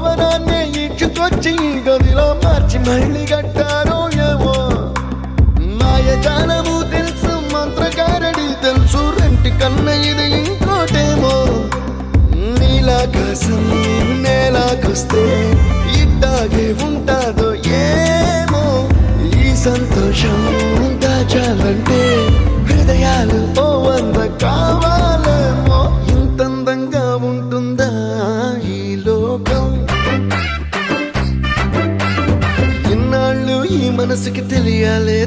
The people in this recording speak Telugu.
భవనాన్ని ఇచ్చుకొచ్చి గదిలో మార్చి మళ్ళీ కట్టారో ఏమో మాయజాలము తెలుసు మంత్రకారడి తెలుసు రెంటి కన్న ఇది ఇంకోటేమో నీలాకాశం నేలాకొస్తే ఇట్టాగే ఉంటాదో ఏమో ఈ సంతోషం దాచాలంటే హృదయాలు ఓ వంద కావాలేమో ఇంతందంగా ఉంటుందా ఈ లోకం ఇన్నాళ్ళు ఈ మనసుకి తెలియాలే